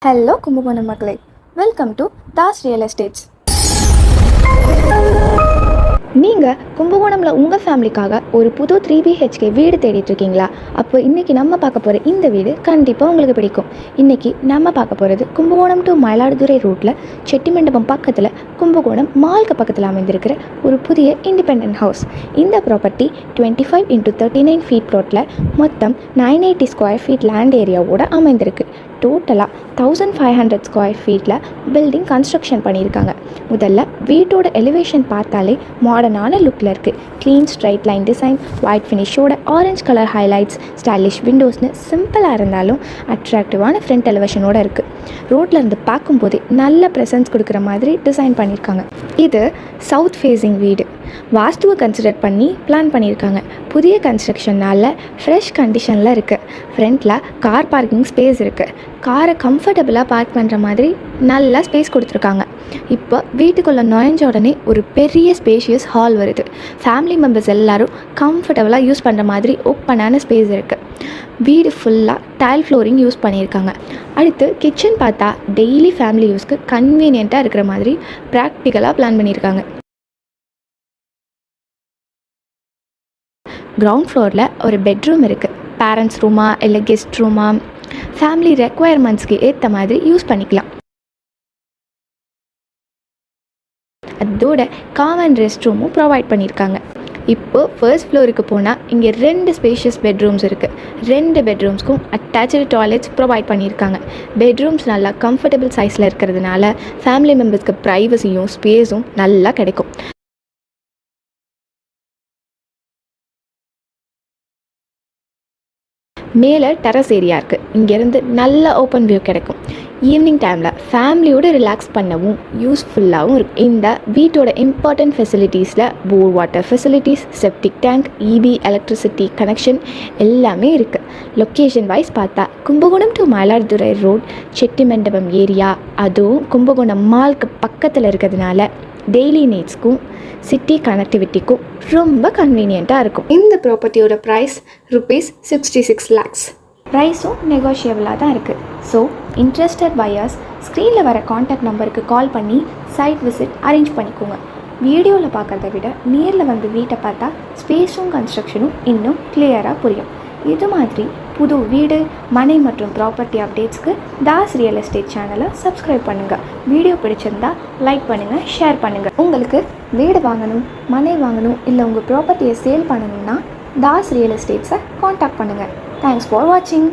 Hello Kumbakonam மக்களே, welcome to Das real estates. நீங்கள் கும்பகோணமில் உங்கள் ஃபேமிலிக்காக ஒரு புது 3BHK வீடு தேடிட்டுருக்கீங்களா? அப்போ இன்றைக்கி நம்ம பார்க்க போகிற இந்த வீடு கண்டிப்பாக உங்களுக்கு பிடிக்கும். இன்றைக்கி நம்ம பார்க்க போகிறது கும்பகோணம் டு மயிலாடுதுறை ரோட்டில் செட்டிமண்டபம் பக்கத்தில் கும்பகோணம் மால்க்கு பக்கத்தில் அமைந்திருக்கிற ஒரு புதிய இண்டிபெண்டன்ட் ஹவுஸ். இந்த ப்ராப்பர்ட்டி 25x39 ஃபீட் ப்ளாட்டில் மொத்தம் 980 ஸ்கொயர் ஃபீட் லேண்ட் ஏரியாவோடு அமைந்திருக்கு. டோட்டலாக 1500 ஸ்கொயர் ஃபீட்டில் பில்டிங் கன்ஸ்ட்ரக்ஷன் பண்ணியிருக்காங்க. முதல்ல வீட்டோட எலிவேஷன் பார்த்தாலே மாடர்னான லுக்கில் இருக்குது. Clean straight line design, white ஃபினிஷோட ஆரஞ்ச் கலர் ஹைலைட்ஸ், ஸ்டைலிஷ் விண்டோஸ்னு சிம்பிளாக இருந்தாலும் அட்ராக்டிவான ஃப்ரண்ட் எலிவேஷனோடு இருக்குது. ரோட்டில் இருந்து பார்க்கும்போதே நல்ல ப்ரெசன்ஸ் கொடுக்குற மாதிரி டிசைன் பண்ணியிருக்காங்க. இது சவுத் ஃபேஸிங் வீடு. வாஸ்துவை கன்சிடர் பண்ணி பிளான் பண்ணியிருக்காங்க. புதிய கன்ஸ்ட்ரக்ஷனால் ஃப்ரெஷ் கண்டிஷனில் இருக்குது. ஃப்ரண்ட்டில் கார் பார்க்கிங் ஸ்பேஸ் இருக்குது. காரை கம்ஃபர்டபுளாக பார்க் பண்ணுற மாதிரி நல்லா ஸ்பேஸ் கொடுத்துருக்காங்க. இப்போ வீட்டுக்குள்ளே நுழைஞ்ச உடனே ஒரு பெரிய ஸ்பேஷியஸ் ஹால் வருது. ஃபேமிலி மெம்பர்ஸ் எல்லோரும் கம்ஃபர்டபுளாக யூஸ் பண்ணுற மாதிரி ஓப்பனான ஸ்பேஸ் இருக்குது. வீடு ஃபுல்லாக டைல் ஃப்ளோரிங் யூஸ் பண்ணியிருக்காங்க. அடுத்து கிச்சன் பார்த்தா டெய்லி ஃபேமிலி யூஸ்க்கு கன்வீனியண்ட்டாக இருக்கிற மாதிரி ப்ராக்டிக்கலாக பிளான் பண்ணியிருக்காங்க. கிரவுண்ட் ஃப்ளோரில் ஒரு பெட்ரூம் இருக்குது. பேரண்ட்ஸ் ரூமா இல்லை கெஸ்ட் ரூமா, ஃபேமிலி ரெக்குவயர்மெண்ட்ஸ்க்கு ஏற்ற மாதிரி யூஸ் பண்ணிக்கலாம். அதோட காமன் ரெஸ்ட் ரூமும் ப்ரொவைட் பண்ணியிருக்காங்க. இப்போது ஃபர்ஸ்ட் ஃப்ளோருக்கு போனால் இங்கே 2 ஸ்பேஷியஸ் பெட்ரூம்ஸ் இருக்குது. 2 பெட்ரூம்ஸ்க்கும் அட்டாச்சு டாய்லெட்ஸ் ப்ரொவைட் பண்ணியிருக்காங்க. பெட்ரூம்ஸ் நல்லா கம்ஃபர்டபுள் சைஸில் இருக்கிறதுனால ஃபேமிலி மெம்பர்ஸ்க்கு ப்ரைவசியும் ஸ்பேஸும் நல்லா கிடைக்கும். மேலே டெரஸ் ஏரியா இருக்குது. இங்கேருந்து நல்ல ஓப்பன் வியூ கிடைக்கும். ஈவினிங் டைமில் ஃபேமிலியோடு ரிலாக்ஸ் பண்ணவும் யூஸ்ஃபுல்லாகவும் இருக்கும். இந்த வீட்டோட இம்பார்ட்டன்ட் ஃபெசிலிட்டிஸில் bore water facilities, septic tank, EB electricity connection எல்லாமே இருக்குது. லொக்கேஷன் வைஸ் பார்த்தா Kumbakonam to Mayiladuthurai road Chettimandapam area, அதுவும் கும்பகோணம் மால்க்கு பக்கத்தில் இருக்கிறதுனால டெய்லி நீட்ஸ்க்கும் சிட்டி கனெக்டிவிட்டிக்கும் ரொம்ப கன்வீனியண்ட்டாக இருக்கும். இந்த ப்ராப்பர்ட்டியோட ப்ரைஸ் ₹66 lakhs. ப்ரைஸும் நெகோஷியபிளாக தான் இருக்குது. ஸோ இன்ட்ரெஸ்டட் பையர்ஸ் ஸ்க்ரீனில் வர காண்டாக்ட் நம்பருக்கு கால் பண்ணி சைட் விசிட் அரேஞ்ச் பண்ணிக்கோங்க. வீடியோவில் பார்க்குறத விட நேரில் வந்து வீட்டை பார்த்தா ஸ்பேஸும் கன்ஸ்ட்ரக்ஷனும் இன்னும் கிளியராக புரியும். இது மாதிரி புது வீடு, மனை மற்றும் ப்ராப்பர்ட்டி அப்டேட்ஸ்க்கு தாஸ் ரியல் எஸ்டேட் சேனலை சப்ஸ்கிரைப் பண்ணுங்கள். வீடியோ பிடிச்சிருந்தா லைக் பண்ணுங்கள், ஷேர் பண்ணுங்கள். உங்களுக்கு வீடு வாங்கணும், மனை வாங்கணும், இல்லை உங்கள் ப்ராப்பர்ட்டியை சேல் பண்ணணும்னா தாஸ் ரியல் எஸ்டேட்ஸை காண்டாக்ட் பண்ணுங்கள். தேங்க்ஸ் ஃபார் வாட்சிங்.